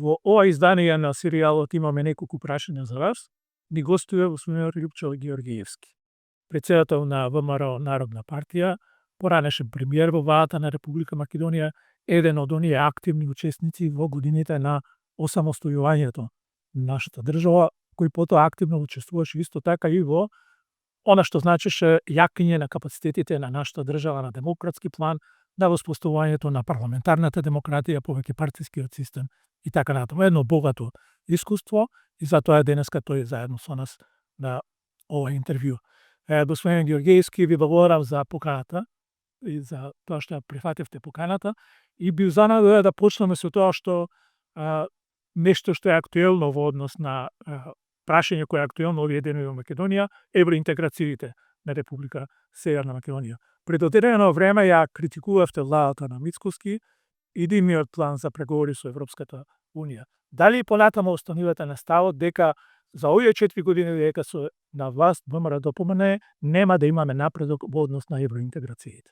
Во ова издание на серијалот имаме неколку прашања за вас. Ни гостува господин Лјупчо Георгиевски, председател на ВМРО Народна партија, поранешен премиер во владата на Република Македонија, еден од оние активни учесници во годините на осамостојувањето на нашата држава, кој потоа активно учествуваше исто така и во она што значеше јакање на капацитетите на нашата држава на демократски план, на воспоставувањето на парламентарната демократија, повеќе партискиот систем и така натаму. Едно богато искуство и затоа е денеска тој заедно со нас на ова интервју. Господин Георгиевски, ви благодарам за поканата и за тоа што ја прифативте поканата и би занадоја да почнеме со тоа што нешто што е актуелно во однос на прашање кое е актуелно овие денови во Македонија, евроинтеграциите на Република Северна Македонија. Пред одредено време ја критикувавте владата на Мицкоски и идејниот план за преговори со Европската Унија. Дали понатаму останувате на ставот дека за овие 4 години дека со на власт ВМРО ДПМН нема да имаме напредок во однос на евроинтеграциите?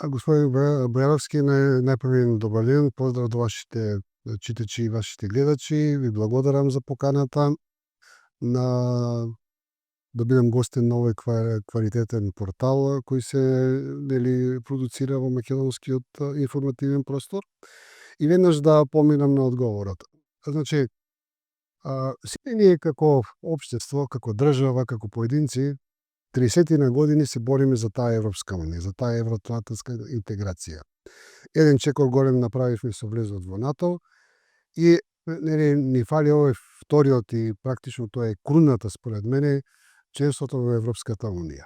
Господин Бојаровски, најпрви добар ден, поздрав до вашите читачи и вашите гледачи. Ви благодарам за поканата да бидам гостин на овој квалитетен портал кој се продуцира во македонскиот информативен простор. И веднаш да поминам на одговорот. Значи, сите ние како општество, како држава, како поединци, 30 на години се бориме за таа Европска унија, за таа евроатлантска интеграција. Еден чекор голем направивме со влезот во НАТО и ни фали овој вториот и практично тоа е круната според мене членството во Европската унија.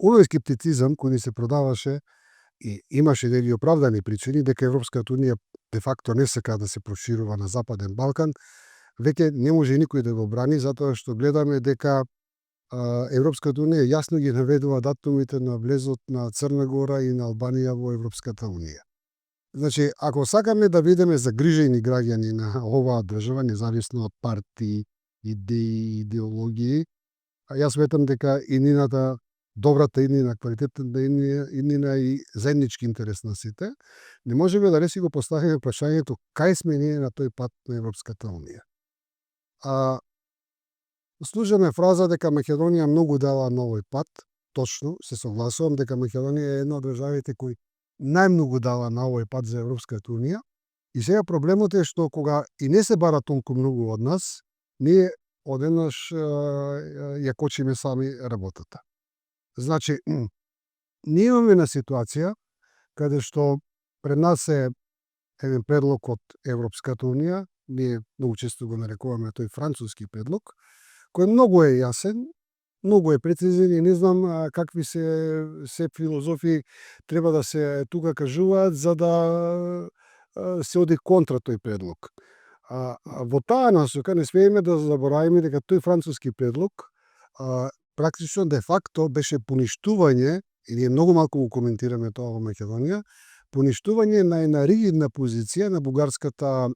Овој скептицизам кој ни се продаваше и имаше нели оправдани причини дека Европската унија де факто не сака да се проширува на Западен Балкан, веќе не може никој да го брани затоа што гледаме дека Европската унија јасно ги наведува датумите на влезот на Црна Гора и на Албанија во Европската унија. Значи, ако сакаме да бидеме загрижени граѓани на оваа држава, независно од партии, идеи, идеологии, јас сметам дека иднината, добрата иднина, квалитетната иднина и заеднички интерес на сите, не можеме да не си го поставиме прашањето кај сме ние на тој пат на Европската унија. Служаме фраза дека Македонија многу дала на овој пат, точно, се согласувам дека Македонија е една од државите кои најмногу дала на овој пат за Европската унија. И сега проблемот е што кога и не се бара толку многу од нас, ние одеднаш ја кочиме сами работата. Значи, ние имаме на ситуација каде што пред нас е еден предлог од Европската унија, ние многу често го нарекуваме тој француски предлог, кој многу е јасен, многу е прецизен и не знам какви се филозофии треба да се тука кажуваат за да се оди контра тој предлог. Во таа насока не смееме да заборавиме дека тој француски предлог практично де факто беше поништување, и ние многу малку го коментираме тоа во Македонија, поништување на една ригидна позиција на бугарската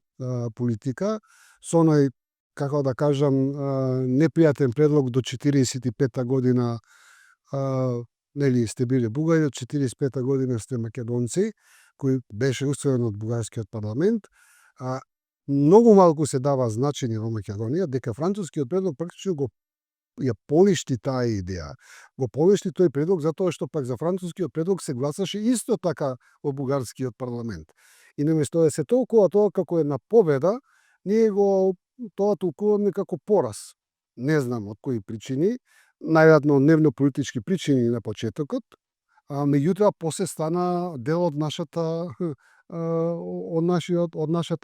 политика со оној, како да кажам, непријатен предлог до 45-та година нели сте биле бугари, од 45-та година сте македонци, кој беше усвоен од бугарскиот парламент. Многу малку се дава значење во Македонија дека францускиот предлог практично го ја поништи таа идеја. Го поништи тој предлог затоа што пак за францускиот предлог се гласаше исто така во бугарскиот парламент. И наместо да се толкува тоа како една победа, ние го тоа толкуваме како пораз. Не знам од кои причини, најверојатно дневно-политички причини на почетокот, меѓутоа после стана дел од нашата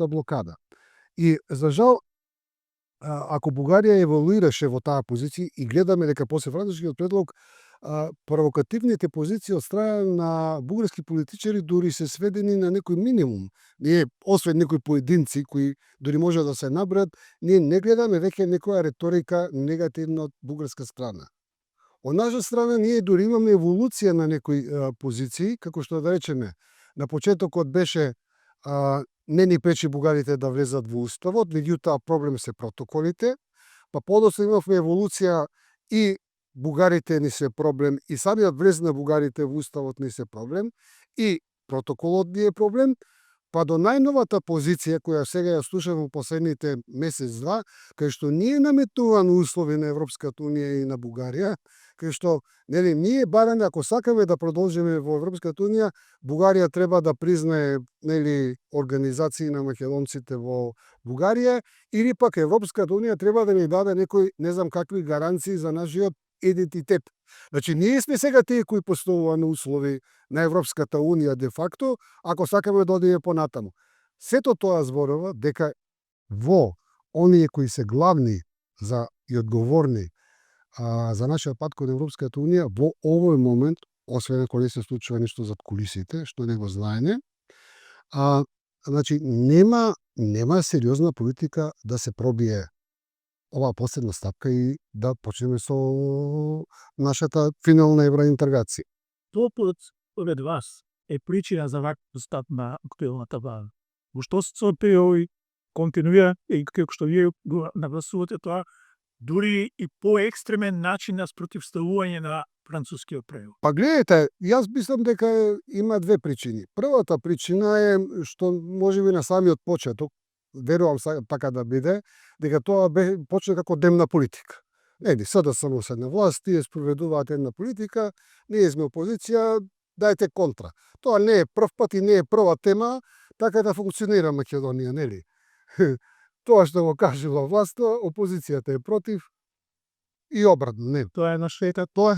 блокада. И за жал, ако Бугарија еволуираше во таа позиција и гледаме дека после францускиот предлог провокативните позиции од страна на бугарски политичари дури се сведени на некој минимум. Ние, освен некои поединци кои дури може да се набројат, ние не гледаме веќе некоја реторика негативна од бугарска страна. Од наша страна ние дури имаме еволуција на некои позиции, како што да речеме, на почетокот беше не ни пречи бугарите да влезат во уставот, меѓутоа проблем се протоколите, па подоцна имавме еволуција и бугарите не се проблем, и самиот влез на бугарите во уставот не се проблем, и протоколот ни е проблем, па до најновата позиција која сега ја слушам во последните месец-два, кај што ние наметнуваме услови на Европската унија и на Бугарија, кај што нели ние бараме ако сакаме да продолжиме во Европската унија, Бугарија треба да признае нели организации на македонците во Бугарија или пак Европската унија треба да ни даде некои не знам какви гаранции за нашиот идентитет. Значи ние сме сега тие кои поставуваме услови на Европската унија де факто, ако сакаме да одиме понатаму. Сето тоа зборува дека во оние кои се главни за и одговорни за нашиот пат кон Европската унија во овој момент, освен ако не се случува нешто зад кулисите, што не го знаеме, значи нема сериозна политика да се пробие оваа последна стапка и да почнеме со нашата финална евроинтеграција. Тоа според вас е причина за ваквиот став на актуелната влада. Во што се состои овој континуиран и како што вие го нагласувате тоа, дури и поекстремен начин на спротивставување на францускиот превод? Па гледате, јас мислам дека има две причини. Првата причина е што можеби на самиот почеток, верувам така да биде, дека тоа почна како демна политика. Нели, СДСМ се на власт, тие спроведуваат една политика, ние сме опозиција, дајте контра. Тоа не е прв пат и не е прва тема, така да функционира Македонија, нели? Тоа што го кажува власта, опозицијата е против и обратно, не. Тоа е на штета. Тоа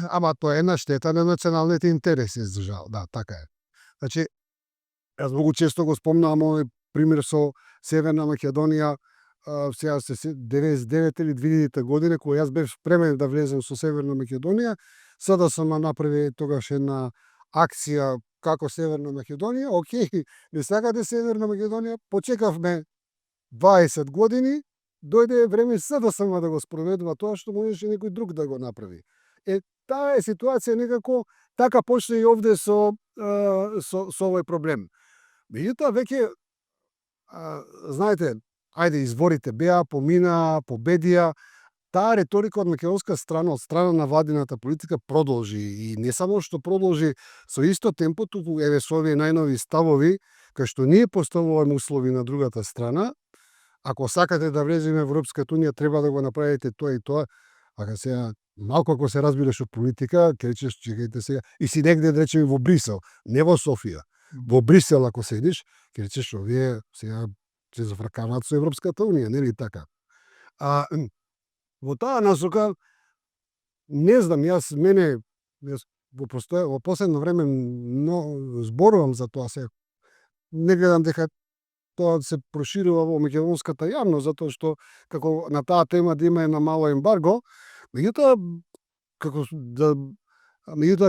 е на штета на националните интереси, за жал, да, така е. Значи, јас многу често го спомнавам овој пример со Северна Македонија, сега се 99 или 2000 година, кога јас бев спремен да влезем со Северна Македонија, СДСМ направи тогаш една акција како Северна Македонија, окей, не сакате Северна Македонија, почекавме 20 години, дојде време СДСМ да го спроведува тоа што можеше некој друг да го направи. Таа е ситуација некако, така почна и овде со овој проблем. Меѓутоа, веќе, знаете, ајде, изборите беа, поминаа, победија, таа реторика од македонска страна, од страна на владината политика продолжи и не само што продолжи со исто темпо, туку еве со овие најнови ставови, кај што ние поставуваме услови на другата страна, ако сакате да влеземе во Европската унија, треба да го направите тоа и тоа, ака сега малку ако се разбираш од политика, ќе речеш, чекајте сега, и си негде, да речеме, во Брисел, не во Софија. Во Брисел ако седиш, ќе речеш, овие сега се зафркаваат со Европската унија, нели така? Во таа насока, не знам, јас во последно време зборувам за тоа се. Не гледам дека тоа се проширува во македонската јавност, затоа што како на таа тема да има една мало ембарго, меѓутоа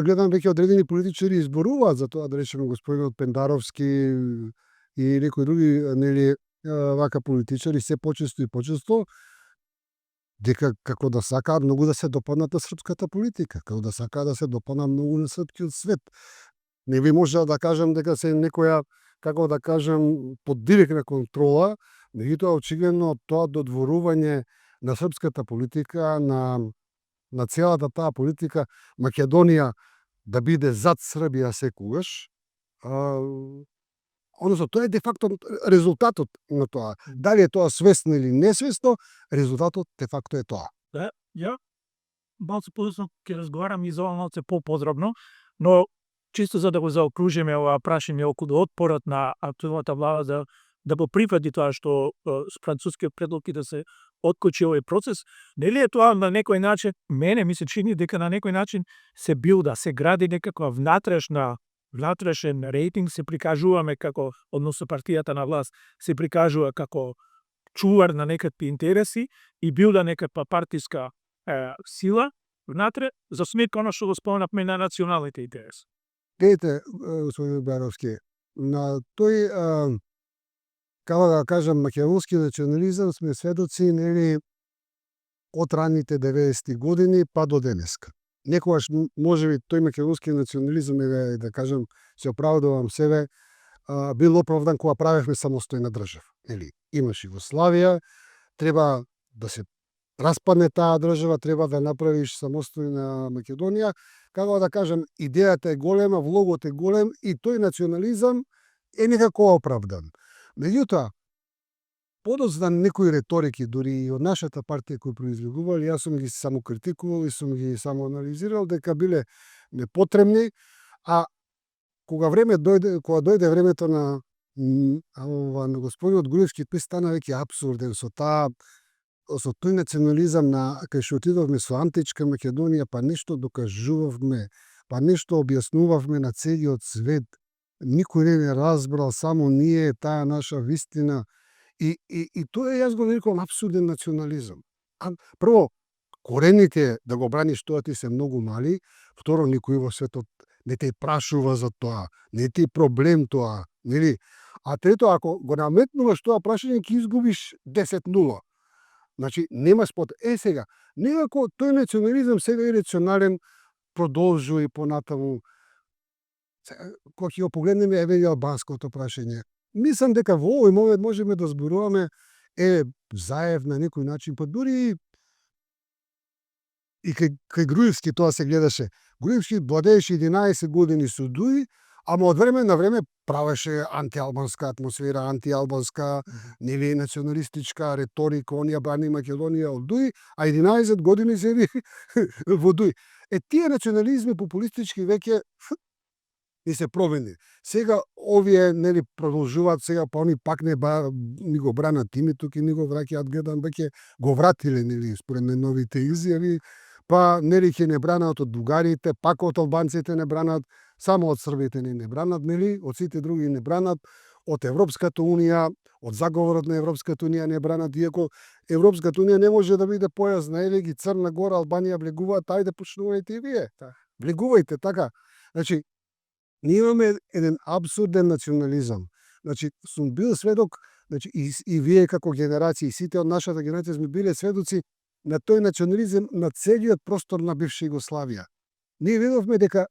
гледам веќе одредени политичари изборуваат за тоа, да речеме господинот Пендаровски и некои други, нели, вака политичари се почесто и почесто, дека како да сакаат многу да се допаднат на српската политика, како да сакаат да се допаднат многу на српскиот свет. Не би можел да кажам дека се некоја, како да кажам, под директна контрола, меѓутоа очигледно тоа додворување на српската политика, на целата таа политика, Македонија да биде зад Србија секогаш, односно тоа е де факто резултатот на тоа. Дали е тоа свесно или несвесно, резултатот де факто е тоа. Да, ја малку подоцна ќе разговарам и за ова малку поподробно, но чисто за да го заокружиме ова прашање околу отпорот на актуелната влада да го прифати тоа што францускиот предлог и да се откочи овој процес, нели е тоа на некој начин, мене ми се чини дека на некој начин се билда, се гради некаква внатрешен рейтинг, се прикажуваме како, односно партијата на власт, се прикажува како чувар на некакви интереси и билда некаква партиска сила внатре, за сметка оно што го спомнавме на националните интереси. Гледайте, господин Баровски, на тој, како да кажам, македонски национализам сме сведоци, нели, од ранните 90-ти години па до денеска. Некогаш можеби тој македонски национализам, да кажам, се оправдувам себе, бил оправдан кога правевме самостојна држава. Нели, имаш Југославија, треба да се распадне таа држава, треба да направиш самостојна Македонија. Како да кажам, идејата е голема, влогот е голем и тој национализам е некако оправдан. Меѓутоа, подоцна некои реторики, дури и од нашата партија кои произлегувале, јас сум ги само критикувал и сум ги само анализирал дека биле непотребни, а кога дојде времето на на господинот Груевски, тој стана веќе апсурден со тој национализам кај што отидовме со античка Македонија, па нешто докажувавме, па нешто објаснувавме на целиот свет, никој не разбрал, само ние, таа наша вистина. И тоа јас го нарекувам апсурден национализам. Прво, корените да го браниш тоа ти се многу мали, второ, никој во светот не те прашува за тоа, не ти проблем тоа, нели? А трето, ако го наметнуваш тоа прашање, ќе изгубиш 10-0. Значи, нема спот. Сега, некако тој национализам сега е рационален, продолжува и понатаму. Кога ќе го погледнеме, еве и албанското прашање, мислам дека во овој момент можеме да зборуваме Заев на некој начин, па дури и кај Груевски тоа се гледаше. Груевски владееше 11 години со ДУИ, ама од време на време правеше антиалбанска атмосфера, антиалбанска, нели, националистичка реторика, оние брани Македонија од ДУИ, а 11 години седи во ДУИ. Тие национализми популистички веќе и се промени. Сега овие, нели, продолжуваат, сега па они пак ни го бранат името, ке ни го враќаат, гледам веќе го вратиле, нели, според новите изјави, па нели ќе не бранат од бугарите, пак од албанците не бранат, само од србите не бранат, нели, од сите други не бранат, од Европската унија, од заговорот на Европската унија не бранат, иако Европската унија не може да биде појазна, еве ги Црна Гора, Албанија влегуваат, ајде почнувајте и вие. Влегувајте, така. Значи, ние имаме еден абсурден национализам. Значи, сум бил сведок, значи, и вие како генерација, и сите од нашата генерација сме биле сведоци на тој национализам на целиот простор на бивша Југославија. Ние видовме дека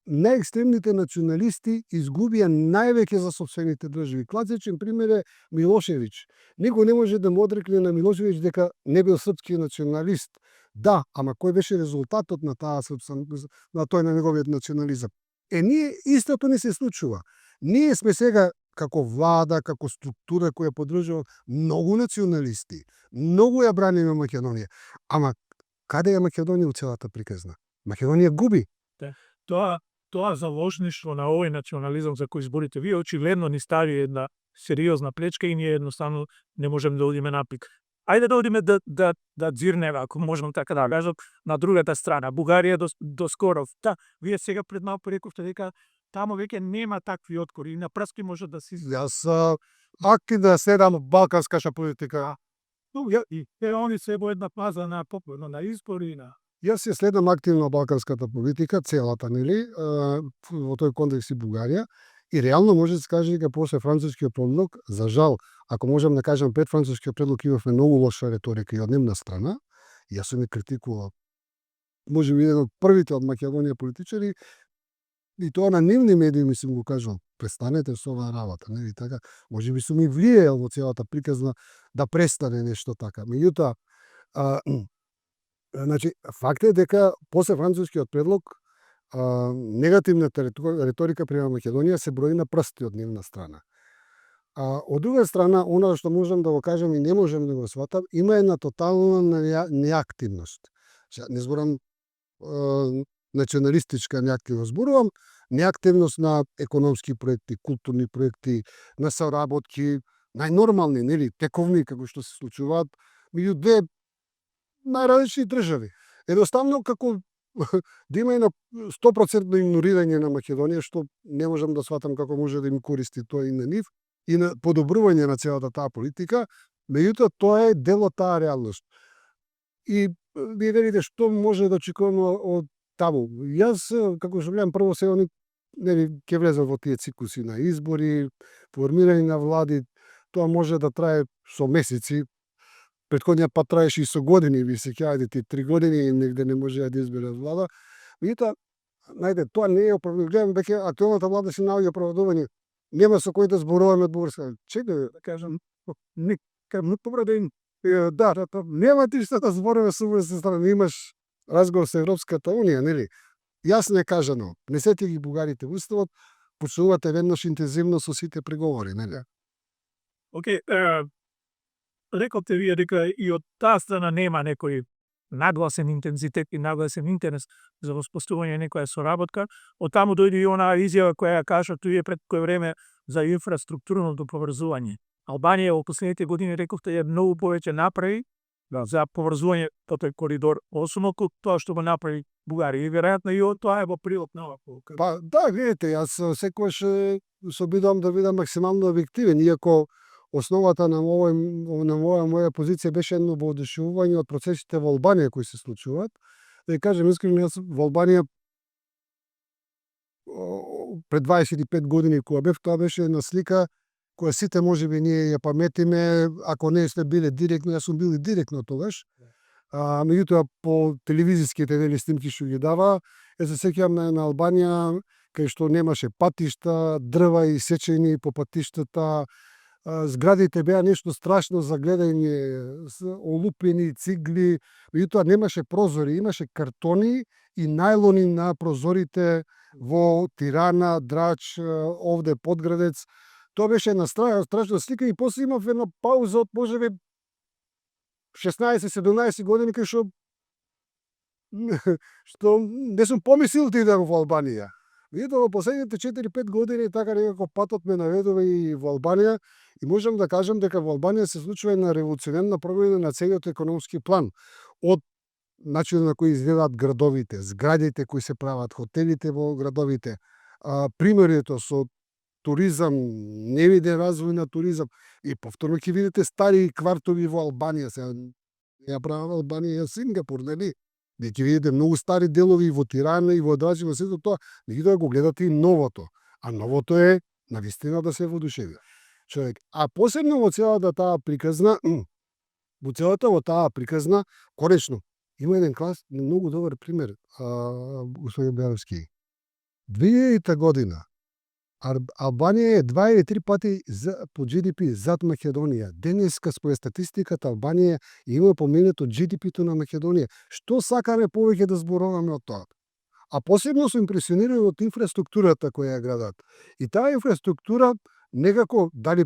најекстремните националисти изгубија највеќе за сопствените држави. Класичен пример е Милошевиќ. Никој не може да му одрекне на Милошевиќ дека не бил српски националист. Да, ама кој беше резултатот на тој на неговиот национализам? Ние истото не се случува. Ние сме сега како влада, како структура која поддржува многу националисти, многу ја браниме Македонија. Ама каде е Македонија у целата приказна? Македонија губи. Тоа заложништво на овој национализам за кој зборите вие очигледно ни стави една сериозна плечка и ние едноставно не можеме да одиме напред. Ајде да одиме да дзирнеме, ако можам така да кажам, на другата страна. Бугарија до скоро. Вие сега пред малку рековте дека таму веќе нема такви откори и на прски може да се Јас аки да следам балканскаша политика. и они се во една фаза на избори на Јас ја следам активно балканската политика, целата, нели, во тој контекст и Бугарија, и реално може да се каже дека после францускиот предлог, за жал, ако можам да кажам, пред францускиот предлог имавме многу лоша реторика и од нивна страна, јас сум ја критикувал. Може би еден од првите од Македонија политичари, и тоа на нивни медии ми сум го кажал, престанете со оваа работа, нели така, може би сум и влијал во целата приказна да престане нешто така. Меѓутоа, значи, факт е дека после францускиот предлог негативната реторика према Македонија се брои на прсти од нивна страна. Од друга страна, она што можам да го кажам и не можам да го сватам, има една тотална неактивност. Не зборам националистичка неактивност, зборувам неактивност на економски проекти, културни проекти, на соработки, најнормални, нели, тековни, како што се случуваат меѓу две најразлични држави. Едноставно, како да има едно 100% игнорирање на Македонија, што не можам да сватам како може да им користи тоа и на нив, и на подобрување на целата таа политика, меѓутоа тоа е дел од таа реалност. И вие велите што може да очекуваме од таму. Јас, како што гледам, прво се они ќе влезат во тие циклуси на избори, формирање на влади, тоа може да трае со месеци. Претходниот пат траеше и со години, ви се сеќавате, 3 години и негде не може да изберат влада. Меѓутоа, најде, тоа не е оправдување. Гледам веќе актуелната влада се наоѓа оправдување. Нема со кој да зборуваме од бугарска. Чекај да кажам, нема ти што да зборуваме со бугарска страна, имаш разговор со Европската унија, нели? Јасно е кажано, внесете ги бугарите во уставот, почнувате веднаш интензивно со сите преговори, нели? Океј, рековте вие дека и од таа страна нема некој нагласен интензитет и нагласен интерес за воспоставување некоја соработка. Од таму дојде и онаа изјава која ја кажавте вие пред кој време за инфраструктурното поврзување. Албанија во последните години рековте е многу повеќе направи за поврзување по тој коридор 8 отколку тоа што го направи Бугарија. И веројатно и тоа е во прилог на оваа полука. Па да, видите, јас секогаш се обидувам да бидам максимално објективен, иако основата на оваа моја позиција беше едно воодушевување од процесите во Албанија кои се случуваат. Да ја кажем искрено, јас во Албанија пред 25 години кога бев, тоа беше една слика која сите можеби ние ја паметиме, ако не сте биле директно, јас сум бил и директно тогаш. Меѓутоа по телевизиските снимки што ги дава, се сеќавам на Албанија кај што немаше патишта, дрва исечени по патиштата, зградите беа нешто страшно за гледање, олупени цигли, меѓутоа немаше прозори, имаше картони и најлони на прозорите во Тирана, Драч, овде Подградец. Тоа беше една страшна слика и после имав една пауза од можеби 16-17 години кај што не сум помислил да идам во Албанија. Меѓутоа во последните 4-5 години така некако патот ме наведува и во Албанија и можам да кажам дека во Албанија се случува една револуционерна промена на целиот економски план. Од начинот на кој изгледаат градовите, зградите кои се прават, хотелите во градовите, примерието со туризам, невиден развој на туризам и повторно ќе видите стари квартови во Албанија, сега ја правам Албанија Сингапур, нели? Вие ќе видите многу стари делови и во Тирана и во Драч, во сето тоа, меѓутоа го гледате и новото. А новото е навистина да се воодушеви човек. А посебно во целата таа приказна, конечно, има еден клас, многу добар пример, господин Белевски. 2000 година Албанија е 2 или 3 пати по GDP зад Македонија. Денеска според статистиката Албанија има поменето GDP-то на Македонија. Што сакаме повеќе да зборуваме од тоа? А посебно сум импресиониран од инфраструктурата која ја градат. И таа инфраструктура некако дали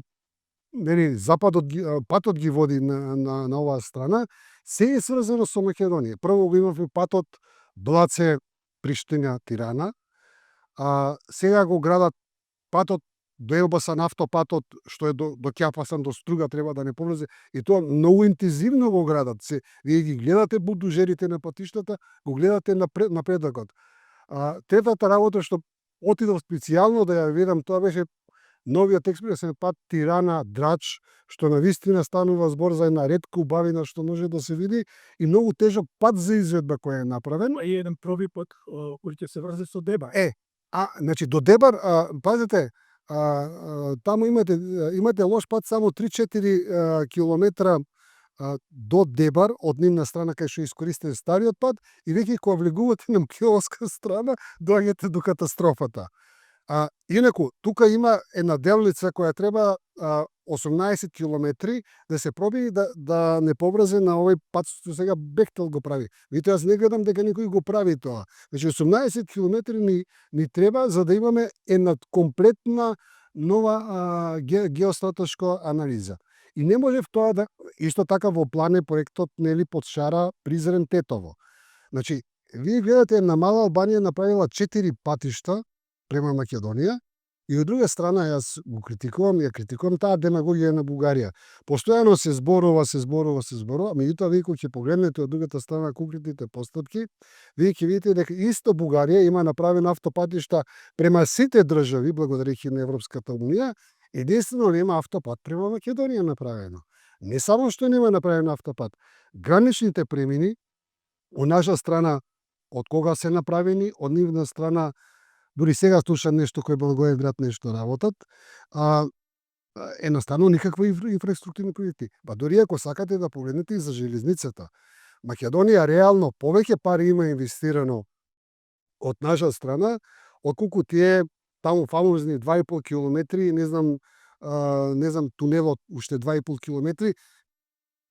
патот ги води на оваа страна, се е сврзано со Македонија. Прво го имавме патот Блаце Приштина Тирана, сега го градат патот до Елбасан, автопатот што е до Ќапасан, до Струга треба да не повлезе, и тоа многу интензивно го градат. Вие ги гледате булдужерите на патиштата, го гледате напредокот. Третата работа што отидов специјално да ја видам, тоа беше новиот експресен пат Тирана Драч, што навистина станува збор за една ретка убавина што може да се види и многу тежок пат за изведба кој е направен. И еден проби пат кој ќе се врзе со Дебар. Значи до Дебар, пазете, таму имате лош пат само 3-4 километра до Дебар, од нивна страна кај што искористен стариот пат, и веќе кога влегувате на македонска страна, доаѓате до катастрофата. Инаку, тука има една делница која треба 18 километри да се проби да не поврзе на овој пат што сега Бехтел го прави. Видите, јас не гледам дека некој го прави тоа. Значи 18 километри ни треба за да имаме една комплетна нова геостратешка анализа. И не можев тоа да... Исто така во план е проектот нели под Шара Призрен Тетово. Значи, вие гледате една мала Албанија направила 4 патишта према Македонија, и од друга страна јас го критикувам таа демагогија на Бугарија. Постојано се зборува, меѓутоа вие кога ќе погледнете од другата страна конкретните постапки, вие ќе видите дека исто Бугарија има направено автопатишта према сите држави благодарејќи на Европската унија, единствено нема автопат према Македонија направено. Не само што нема направен автопат, граничните премини од наша страна од кога се направени, од нивна страна дури сега слушам нешто кој Благоевград нешто работат, едноставно никаква инфраструктурни проекти. Дури ако сакате да погледнете и за железницата, Македонија реално повеќе пари има инвестирано од наша страна, отколку тие таму фамозни 2,5 километри, не знам тунелот уште 2,5 километри.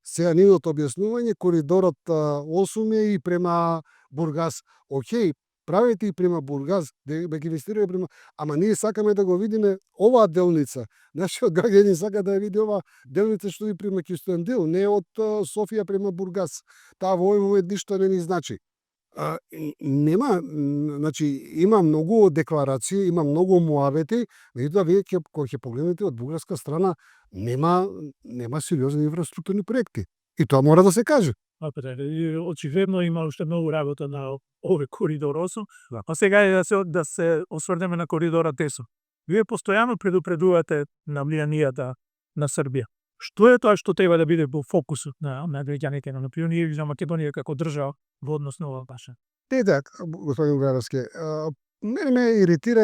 Сега нивното објаснување, коридорот 8 е и према Бургас. Океј, правете и према Бургас, да ги инвестираме према, ама ние сакаме да го видиме оваа делница. Нашиот граѓанин сака да ја види оваа делница што и према Кюстендил, не од Софија према Бургас. Таа во овој момент ништо не ни значи. Нема, значи има многу декларации, има многу муавети, меѓутоа вие кога ќе погледнете од бугарска страна нема сериозни инфраструктурни проекти. И тоа мора да се каже. Очигледно има уште многу работа на овој коридор 8, а сега е да се осврнеме на коридора 10. Вие постојано предупредувате на влијанијата на Србија. Што е тоа што треба да биде во фокусот на граѓаните на ние и за Македонија како држава во однос на ова баша? Господин Граевски, мене ме иритира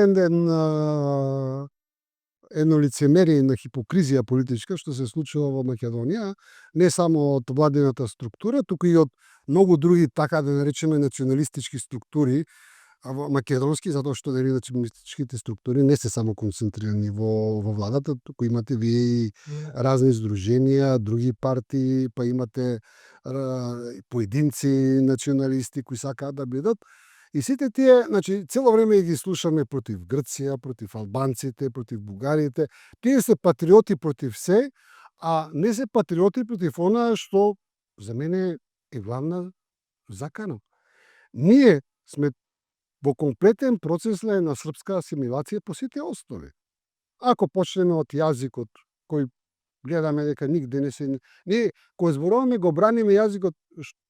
едно лицемерие на хипокризија политичка што се случува во Македонија, не само од владината структура, туку и од многу други, така да наречеме, националистички структури во македонски, затоа што националистичките структури не се само концентрирани во владата, туку имате вие и разни здруженија, други партии, па имате поединци националисти кои сакаат да бидат. И сите тие, значи, цело време ги слушаме против Грција, против албанците, против бугарите. Тие се патриоти против се, а не се патриоти против онаа што за мене е главна закана. Ние сме во комплетен процес на српска асимилација по сите основи. Ако почнеме од јазикот, кој гледаме дека нигде не се... Ние, кога зборуваме, го браниме јазикот.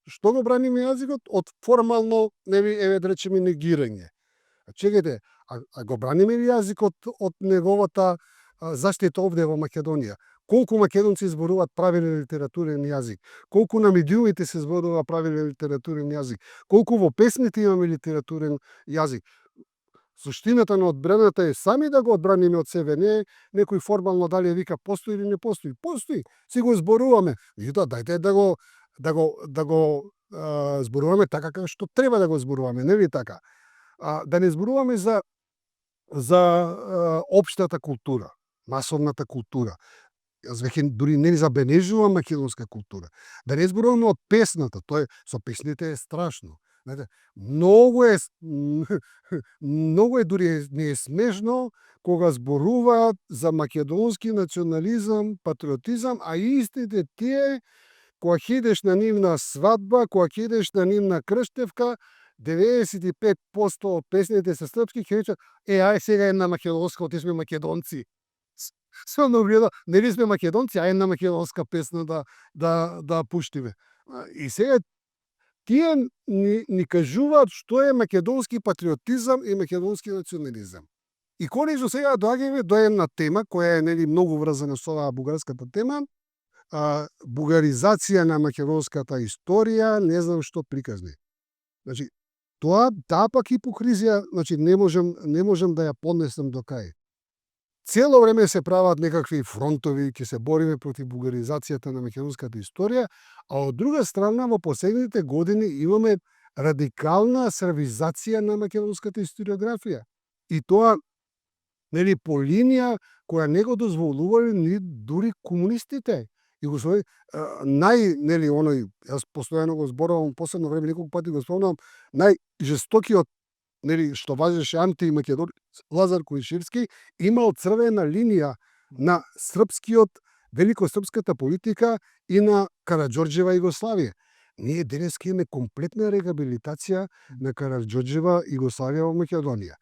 Што го браниме јазикот? Од формално, еве да речеме, негирање. Чекайте, а го браниме ли јазикот од неговата заштита овде во Македонија? Колку македонци зборуваат правилен литературен јазик? Колку на медиумите се зборува правилен литературен јазик? Колку во песните имаме литературен јазик? Суштината на одбраната е сами да го одбраниме од себе, не некој формално дали вика постои или не постои. Постои, си го зборуваме. Меѓутоа, дајте да го зборуваме така како што треба да го зборуваме, нели така? Да не зборуваме за општата култура, масовната култура. Јас веќе дури не забележувам македонска култура. Да не зборуваме од песната, тоа со песните е страшно. Многу е дури не е смешно кога зборуваат за македонски национализам, патриотизам, а истите тие кога ќе идеш на нивна свадба, кога ќе идеш на нивна крштевка, 95% од песните се српски, ќе речат: ај сега една македонска, оти сме македонци. Се гледа, нели сме македонци, а една македонска песна да пуштиме. И сега тие ни кажуваат што е македонски патриотизам и македонски национализам. И конечно сега доаѓаме до една тема која е многу врзана со оваа бугарската тема, бугаризација на македонската историја, не знам што приказни. Значи, таа пак хипокризија, значи не можам да ја поднесам до кај. Цело време се прават некакви фронтови, ќе се бориме против бугаризацијата на македонската историја, а од друга страна во последните години имаме радикална србизација на македонската историографија. И тоа по линија која не го дозволувале ни дури комунистите. И го свој јас постојано го зборувам, последно време неколку пати го спомнам, најжестокиот што важеше антимакедонец Лазар Којшевски имал црвена линија на великосрпската политика и на Караџорџева Југославија. Ние денеска имаме комплетна рехабилитација на Караџорџева Југославија во Македонија.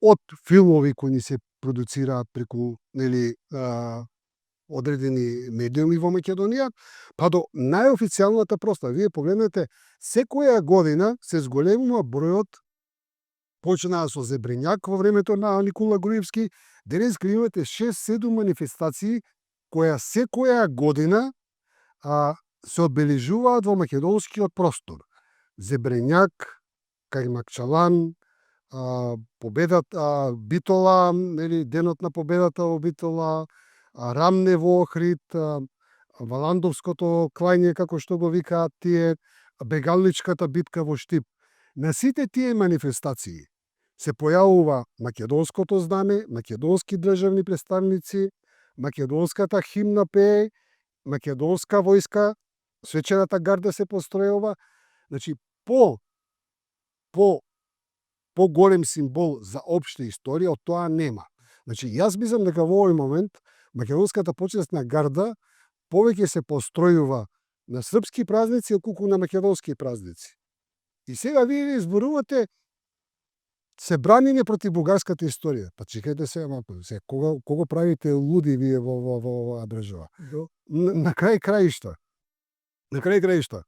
Од филмови кои ни се продуцираат преку одредени медиуми во Македонија, па до најофицијалната прослава. Вие погледнете, секоја година се зголемува бројот. Почнаа со Зебринјак во времето на Никола Груевски, денеска имате 6-7 манифестации која секоја година се одбележуваат во македонскиот простор. Зебринјак, Кајмакчалан, победата Битола, денот на победата во Битола, Рамне во Охрид, Валандовското клање, како што го викаат тие, Бегалничката битка во Штип. На сите тие манифестации се појавува македонското знаме, македонски државни представници, македонската химна пее, македонска војска, свечената гарда се постројува. Значи, по поголем символ за општа историја од тоа нема. Значи, јас мислам дека во овој момент македонската почесна гарда повеќе се постројува на српски празници отколку на македонски празници. И сега вие изборувате се браниме против бугарската историја. Па чекајте сега малку, се кого правите луди вие во оваа држава? На крај краишта. На крај краишта.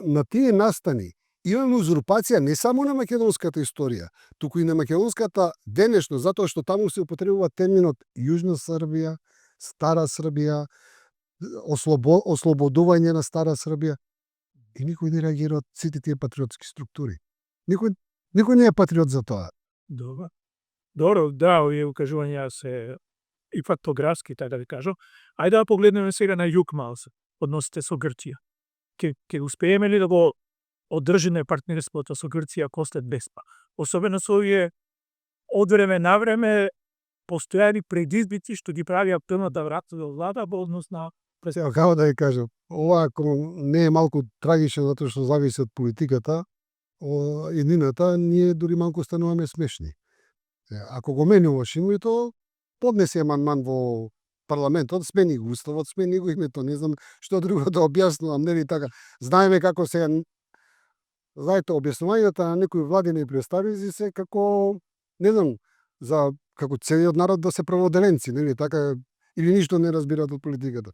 На тие настани имаме узурпација не само на македонската историја, туку и на македонската денешно, затоа што таму се употребува терминот Јужна Србија, Стара Србија, ослободување на Стара Србија. И никој не реагира од сите тие патриотски структури. Никој не е патриот за тоа. Добро, да, овие укажувања се и фактографски, така да ви кажам. Ајде да погледнеме сега на југ малце, односите со Грција. Ке успееме ли да го одржиме партнерството со Грција Костет Беспа? Особено со овие од време на време постојани предизвици што ги прави активно да вратат во влада во однос на Сега, како да ви кажам, ова не е малку трагично затоа што зависи од политиката, еднината, ние дури малку стануваме смешни. Ако го менуваш името, поднеси амандман во парламентот, смени го уставот, смени го името, не знам што друго да објаснувам, нели така. Знаеме како сега, знаете, објаснувањата на некои владини представници се како, не знам, за како целиот народ да се праводеленци, нели така, или ништо не разбираат од политиката.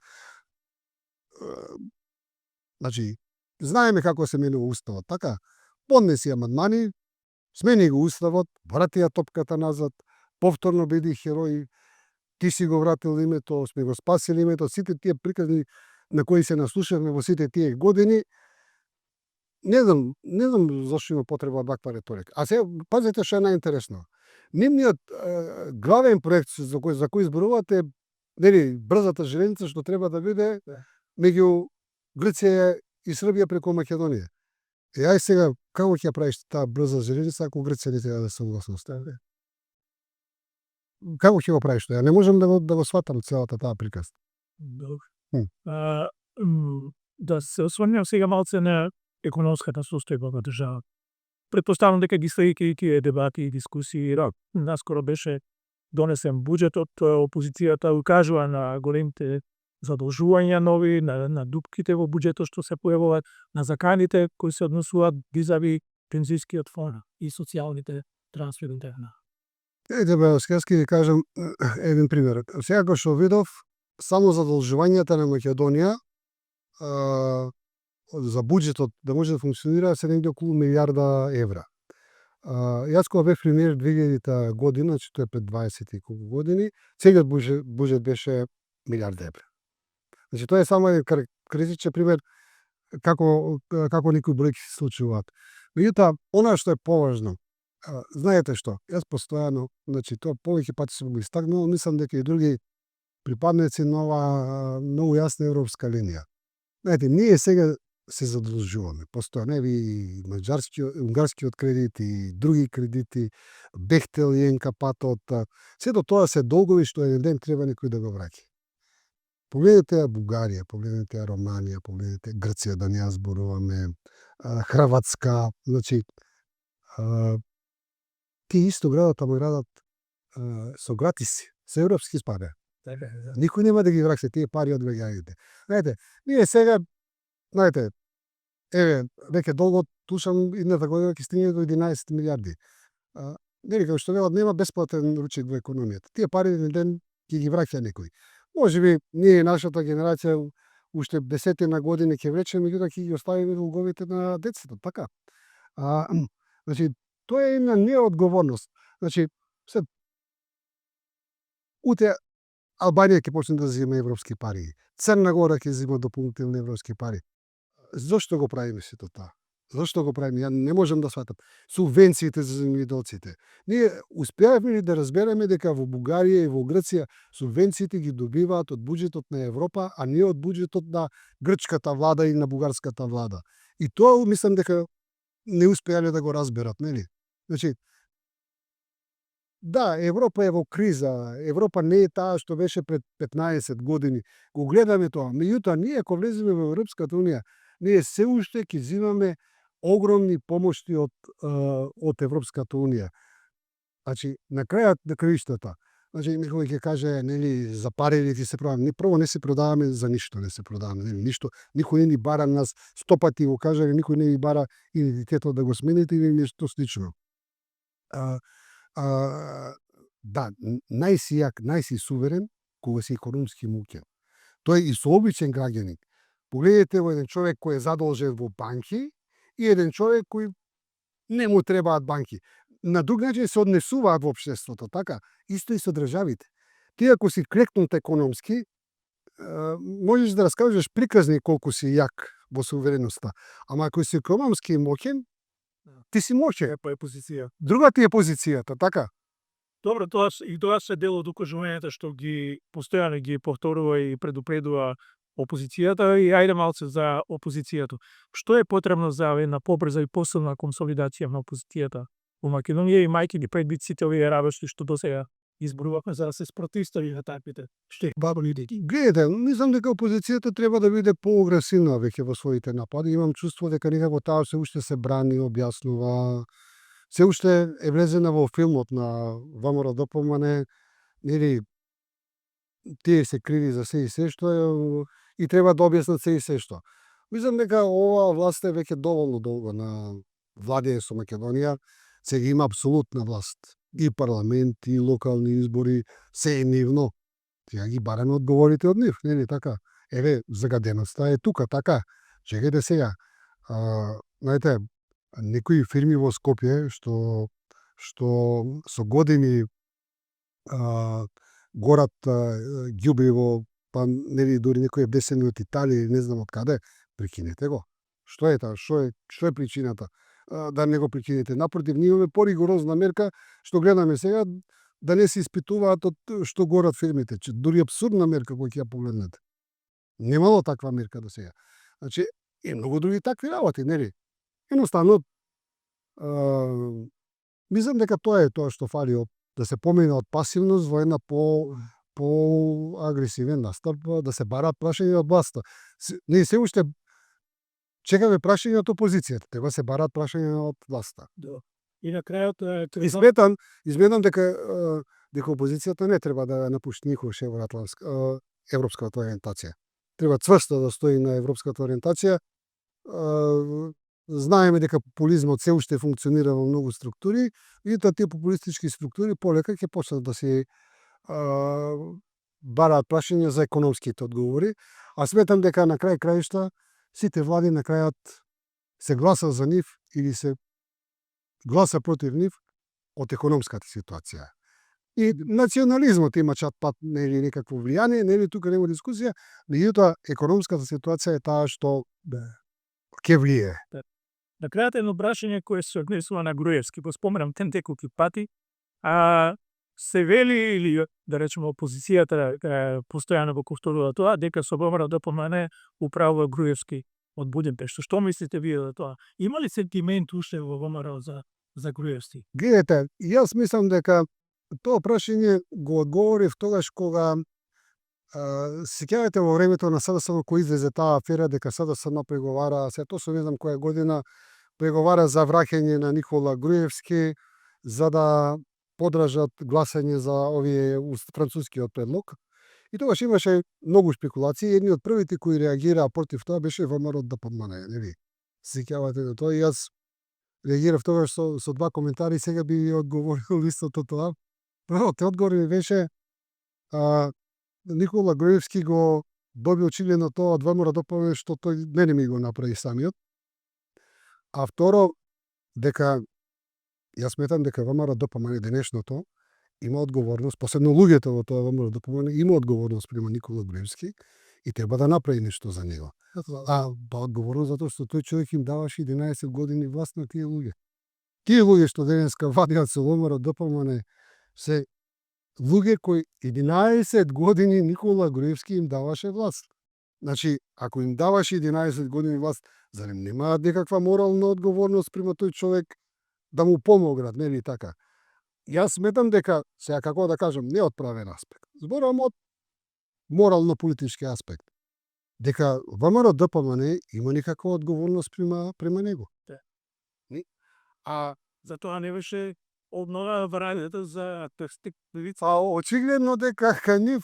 Значи, знаеме како се менува уставот, така? Поднеси амандмани, смени го уставот, врати ја топката назад, повторно биди херој, ти си го вратил името, сме го спасили името, сите тие приказни на кои се наслушавме во сите тие години, не знам зашто има потреба од ваква реторика. А сега, пазете што е најинтересно. Нивниот главен проект за кој зборувате, нели, брзата железница што треба да биде меѓу Грција и Србија преку Македонија. Ај сега, како ќе ја правиш таа брза железница ако Грција не треба да се согласи? Како ќе го правиш тоа? Не можам да го сватам целата таа приказна. Да се осврнем сега малце на економската состојба во државата. Претпоставам дека ги следите тие дебати и дискусии. Наскоро беше донесен буџетот, опозицијата укажува на големите задолжувања нови, на дупките во буџетот што се појавуваат, на заканите кои се однесуваат визави пензискиот фонд и социјалните трансфери. Бе, сега ќе ви кажам еден пример. Сега кој што видов, само задолжувањата на Македонија за буџетот да може да функционира се негде околу милијарда евра. Јас кога бев премиер 2000 година, значи тоа е пред 20 и колку години, целиот буџет беше милијарда евра. Значи тоа е само еден критичен пример како некои бројки се случуваат. Меѓутоа, она што е поважно, знаете што, јас постојано, значи тоа повеќе пати сум го истакнал, мислам дека и други припадници на оваа многу јасна европска линија. Знаете, ние сега се задолжуваме. Постојано и унгарскиот кредит и други кредити, Бехтел и НК-патот, сето тоа се долгови што еден ден треба некој да го враќа. Погледнете ја Бугарија, погледнете ја Романија, погледнете Грција, да не ја зборуваме, Хрватска, значи, тие исто градат, ама градат со гратиси, се европски пари. Никој нема да ги враксе тие пари од граѓаните. Знаете, ние сега, знаете, веќе долго тушам идната година ќе стигне до 11 милијарди. Нели, како што велат, нема бесплатен ручек во економијата. Тие пари еден ден ќе ги враќа некој. Можеби ние, нашата генерација, уште десетина години ќе вречеме, меѓутоа ќе ги оставиме долговите на децата, така. Значи, тоа е една неодговорност. Значи, утре Албанија ќе почне да зема европски пари. Црна Гора ќе зема дополнителни европски пари. Зошто го правиме сето тоа? Зошто го правиме? Ја не можам да сватам. Субвенциите за земјоделците. Ние успеавме ли да разбереме дека во Бугарија и во Грција субвенциите ги добиваат од буџетот на Европа, а не од буџетот на грчката влада или на бугарската влада. И тоа мислам дека не успеале да го разберат, нели? Значи, да, Европа е во криза. Европа не е таа што беше пред 15 години. Го гледаме тоа. Меѓутоа, ние ако влеземе во Европската унија, ние се уште ќе зимаме огромни помошти од Европската унија. Значи, на крајот на краиштата, значи некој ќе каже, нели, за пари ти се продаваме. Прво не се продаваме за ништо, не се продаваме, нели, ништо. Никој не ни бара нас, 100 пати го кажале, никој не ни бара идентитетот да го смените или нешто слично. Да, најси јак, најси суверен кога си економски моќен. Тој и со обичен граѓанин. Погледнете во еден човек кој е задолжен во банки и еден човек кој не му требаат банки. На друг начин се однесуваат во општеството, така? Исто и со државите. Ти ако си крекнут економски, можеш да раскажеш приказни колку си јак во сувереноста. Ама ако си економски моќен, ти си моќен. Па е позиција. Друга ти е позицијата, така? Добро, тоа се дел од укажувањата што ги постојано ги повторува и предупредува опозицијата, и ајде малце за опозицијата. Што е потребно за една побрза и посилна консолидација на опозицијата во Македонија, имајќи ги предвид сите овие работи што досега изборувавме за да се спротивстави на таквите идеи? Гледате, мислам дека опозицијата треба да биде поагресивна веќе во своите напади. Имам чувство дека некако таа се уште се брани, објаснува, се уште е влезена во филмот на ВМРО-ДПМН, нели, тие се криви за се и се што е, и треба да објаснат се и се што. Мислам дека оваа власт е веќе доволно долго на владење со Македонија, сега има апсолутна власт. И парламент, и локални избори, се е нивно. Сега ги бараме одговорите од нив, нели така? Еве, загаденоста е тука, така? Чекајте сега. Знаете, некои фирми во Скопје што со години горат ѓубриво, па нели дури некои внесени од Италија или не знам од каде, прекинете го. Што е таа? Што е причината да не го прекинете? Напротив, ние имаме поригорозна мерка што гледаме сега да не се испитуваат од што горат фирмите. Дури апсурдна мерка кој ќе ја погледнете. Немало таква мерка до сега. Значи, и многу други такви работи, нели? Едноставно, мислам дека тоа е тоа што фали, да се помине од пасивност во една по-агресивен настап, да се бараат прашања од власта. Ние се уште чекаме прашања од опозицијата, треба се бараат прашања од власта. Да. И на крајот Изметам дека опозицијата не треба да напушти никогаш европската ориентација. Треба цврсто да стои на европската ориентација. Знаеме дека популизмот се уште функционира во многу структури и тие популистички структури полека ќе почнат да се бараат прашања за економските одговори, а сметам дека на крај краишта сите влади на крајот се гласа за нив или се гласа против нив од економската ситуација. И национализмот има чат пат нели некакво влијание, нели тука нема дискусија, меѓутоа економската ситуација е таа што ќе влие. На крајот едно прашање кое се однесува на Груевски, го споменам неколку пати, се вели или да речеме опозицијата постојано го повторува тоа дека со ВМРО-ДПМН управува Груевски од Будимпешта. Што мислите вие за тоа? Има ли сентимент уште во ВМРО за Груевски? Гледате, јас мислам дека тоа прашање го одговорив тогаш кога сеќавате во времето на СДСМ кој излезе таа афера дека СДСМ преговара, се точно не знам која година, преговара за враќање на Никола Груевски за да подражат гласање за овие францускиот предлог. И тогаш имаше многу спекулации, едни од првите кои реагираа против тоа беше ВМРО-ДПМН, нели? Сеќавате на тоа и јас реагирав тогаш со два коментари, сега би ви одговорил истото тоа. Првото одговор ми беше Никола Груевски го доби очигледно тоа од ВМРО-ДПМН што тој не ми го направи самиот. А второ, дека јас сметам дека ВМРО-ДПМН денешното има одговорност, посебно луѓето во тоа ВМРО-ДПМН има одговорност према Никола Груевски и треба да направи нешто за него. Одговорност затоа што тој човек им даваше 11 години власт на тие луѓе. Тие луѓе што денеска вадиат со ВМРО-ДПМН се луѓе кои 11 години Никола Груевски им даваше власт. Значи, ако им даваше 11 години власт, зарем немаат некаква морална одговорност према тој човек да му помогнат, нели така? Јас сметам дека, сега како да кажам, не од правен аспект, зборам од морално-политички аспект, дека ВМРО-ДПМН има некаква одговорност према него. А Затоа не беше обнова врањето за текстик. очигледно дека кај нив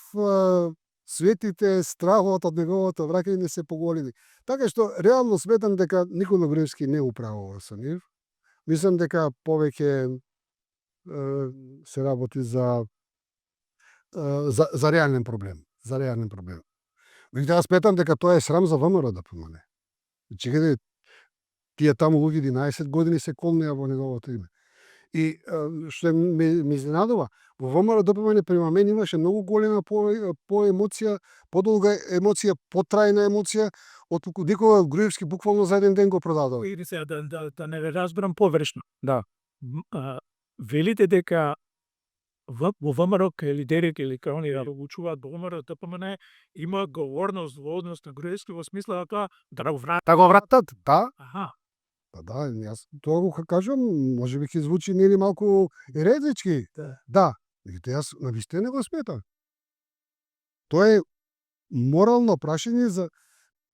светите, страхот од неговото враќање се поголеми. Така што реално сметам дека Никола Груевски не управува со нив. Мислам дека повеќе се работи за реален проблем, за реален проблем. Меѓутоа сметам дека тоа е срам за ВМРО да помине. Чекајте, тие таму луѓе 11 години се колнеа во неговото име. И што ме изненадува, во ВМРО ДПМН према мен имаше многу голема по емоција, подолга емоција, потрајна емоција од Никола Груевски буквално за еден ден го продадува. И сега да не ве разберам погрешно. Да. Велите дека во ВМРО кај лидерите или кај оние одлучуваат во ВМРО ДПМН има говорност во однос на Груевски во смисла дека да го вратат. Да го вратат, да. Аха. Па да, јас тоа го кажам, можеби ќе звучи нели малку еретички. Да. Меѓутоа јас навистина не го сметам. Тоа е морално прашање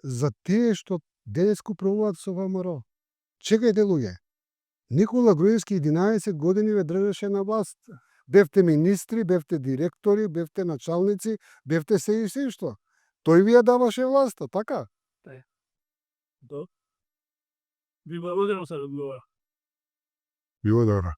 за тие што денеска управуваат со ВМРО. Чекајте луѓе. Никола Груевски 11 години ве држеше на власт. Бевте министри, бевте директори, бевте началници, бевте се и се што. Тој ви ја даваше власта, така? Да. Ви благодарам за разговор. Било добро.